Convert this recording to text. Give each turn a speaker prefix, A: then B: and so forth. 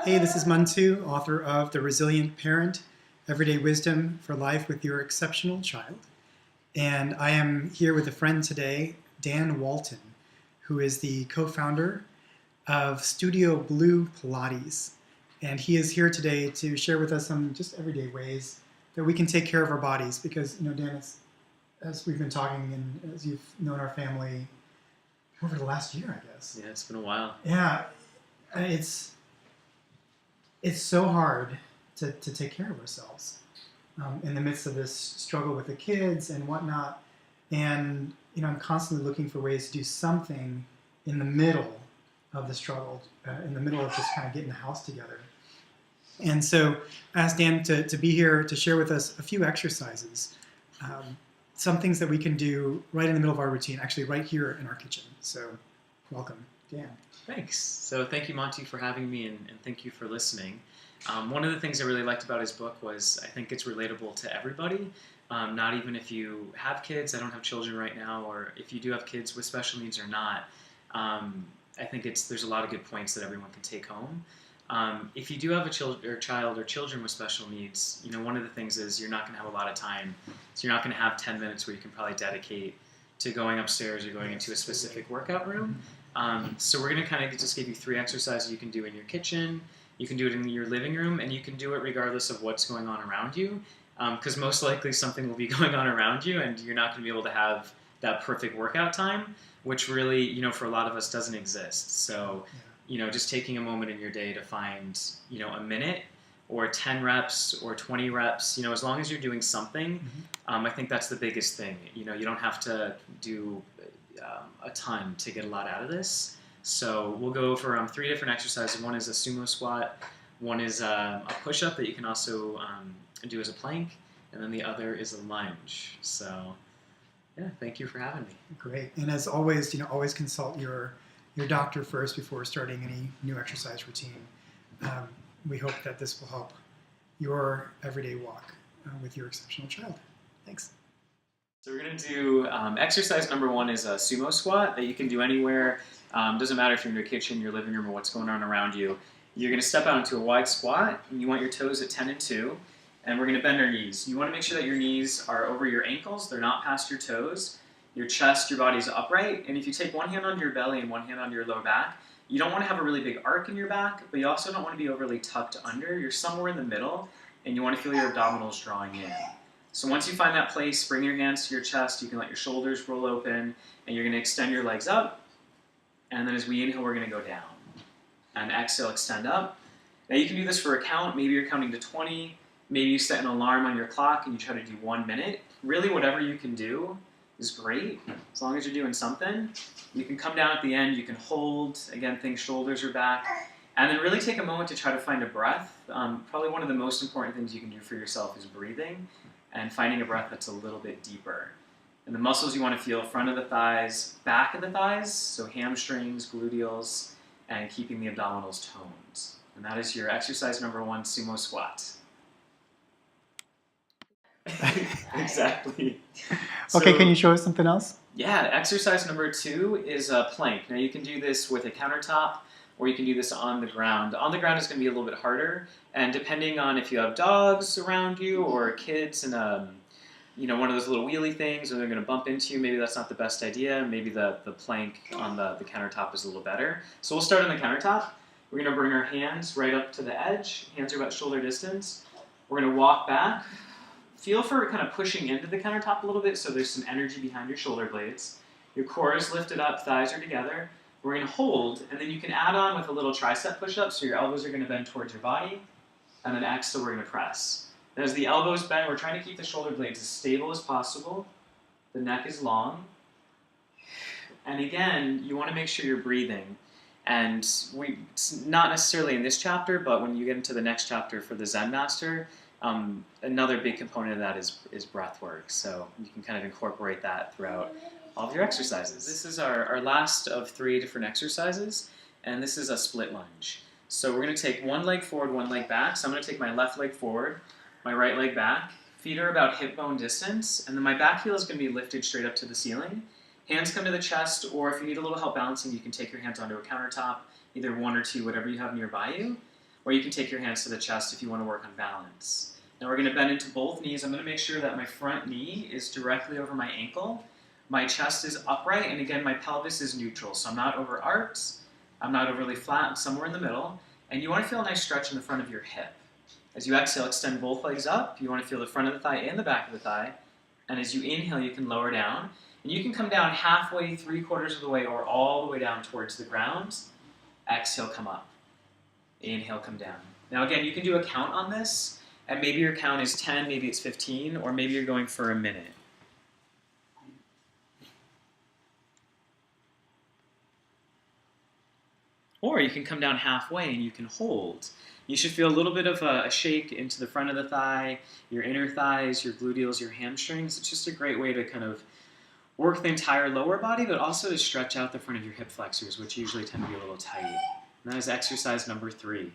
A: Hey, this is Mantu, author of The Resilient Parent, Everyday Wisdom for Life with Your Exceptional Child. And I am here with a friend today, Dan Walton, who is the co-founder of Studio Blue Pilates. And he is here today to share with us some just everyday ways that we can take care of our bodies. Because, Dan, as we've been talking and as you've known our family over the last year, I guess.
B: Yeah, it's been a while.
A: Yeah, it's so hard to take care of ourselves in the midst of this struggle with the kids and whatnot. And, I'm constantly looking for ways to do something in the middle of the struggle, in the middle of just kind of getting the house together. And so I asked Dan to be here to share with us a few exercises, some things that we can do right in the middle of our routine, actually right here in our kitchen. So welcome, Dan.
B: Thanks. So thank you, Monty, for having me, and thank you for listening. One of the things I really liked about his book was I think it's relatable to everybody, not even if you have kids. I don't have children right now, or if you do have kids with special needs or not. I think there's a lot of good points that everyone can take home. If you do have a child or children with special needs, one of the things is you're not going to have a lot of time. So you're not going to have 10 minutes where you can probably dedicate to going upstairs or going into a specific workout room. So we're going to kind of just give you 3 exercises you can do in your kitchen, you can do it in your living room, and you can do it regardless of what's going on around you, because most likely something will be going on around you and you're not going to be able to have that perfect workout time, which really, for a lot of us doesn't exist. So, just taking a moment in your day to find, a minute or 10 reps or 20 reps, as long as you're doing something, I think that's the biggest thing. You don't have to do a ton to get a lot out of this. So we'll go over 3 different exercises. One is a sumo squat, one is a push-up that you can also do as a plank, and then the other is a lunge. So yeah, thank you for having me.
A: Great. And as always, always consult your doctor first before starting any new exercise routine. We hope that this will help your everyday walk with your exceptional child. Thanks.
B: So we're going to do exercise number 1 is a sumo squat that you can do anywhere. Doesn't matter if you're in your kitchen, your living room, or what's going on around you. You're going to step out into a wide squat, and you want your toes at 10 and 2, and we're going to bend our knees. You want to make sure that your knees are over your ankles, they're not past your toes. Your chest, your body's upright, and if you take one hand onto your belly and one hand onto your lower back, you don't want to have a really big arc in your back, but you also don't want to be overly tucked under. You're somewhere in the middle, and you want to feel your abdominals drawing in. So once you find that place, bring your hands to your chest. You can let your shoulders roll open, and you're going to extend your legs up. And then as we inhale, we're going to go down. And exhale, extend up. Now you can do this for a count. Maybe you're counting to 20. Maybe you set an alarm on your clock and you try to do 1 minute. Really, whatever you can do is great, as long as you're doing something. You can come down at the end. You can hold. Again, think shoulders are back. And then really take a moment to try to find a breath. Probably one of the most important things you can do for yourself is breathing and finding a breath that's a little bit deeper. And the muscles you want to feel: front of the thighs, back of the thighs, so hamstrings, gluteals, and keeping the abdominals toned. And that is your exercise number 1, sumo squat. Exactly.
A: Okay, can you show us something else?
B: Yeah, exercise number 2 is a plank. Now you can do this with a countertop, or you can do this on the ground. On the ground is going to be a little bit harder, and depending on if you have dogs around you or kids in one of those little wheelie things, or they're going to bump into you, maybe that's not the best idea. Maybe the plank on the countertop is a little better. So we'll start on the countertop. We're going to bring our hands right up to the edge. Hands are about shoulder distance. We're going to walk back. Feel for kind of pushing into the countertop a little bit so there's some energy behind your shoulder blades. Your core is lifted up, thighs are together. We're going to hold, and then you can add on with a little tricep push-up, so your elbows are going to bend towards your body, and then exhale, we're going to press. And as the elbows bend, we're trying to keep the shoulder blades as stable as possible. The neck is long. And again, you want to make sure you're breathing. And not necessarily in this chapter, but when you get into the next chapter for the Zen Master, another big component of that is breath work. So you can kind of incorporate that throughout all of your exercises. This is our last of 3 different exercises, and this is a split lunge. So we're going to take one leg forward, one leg back. So I'm going to take my left leg forward, my right leg back. Feet are about hip bone distance, and then my back heel is going to be lifted straight up to the ceiling. Hands come to the chest, or if you need a little help balancing, you can take your hands onto a countertop, either 1 or 2, whatever you have nearby you. or you can take your hands to the chest if you want to work on balance. Now we're going to bend into both knees. I'm going to make sure that my front knee is directly over my ankle. My chest is upright, and again, my pelvis is neutral. So I'm not over arched, I'm not overly flat, I'm somewhere in the middle. And you want to feel a nice stretch in the front of your hip. As you exhale, extend both legs up. You want to feel the front of the thigh and the back of the thigh. And as you inhale, you can lower down. And you can come down halfway, 3/4 of the way, or all the way down towards the ground. Exhale, come up. Inhale, come down. Now again, you can do a count on this, and maybe your count is 10, maybe it's 15, or maybe you're going for a minute. Or you can come down halfway and you can hold. You should feel a little bit of a shake into the front of the thigh, your inner thighs, your gluteals, your hamstrings. It's just a great way to kind of work the entire lower body, but also to stretch out the front of your hip flexors, which usually tend to be a little tight. And that is exercise number 3.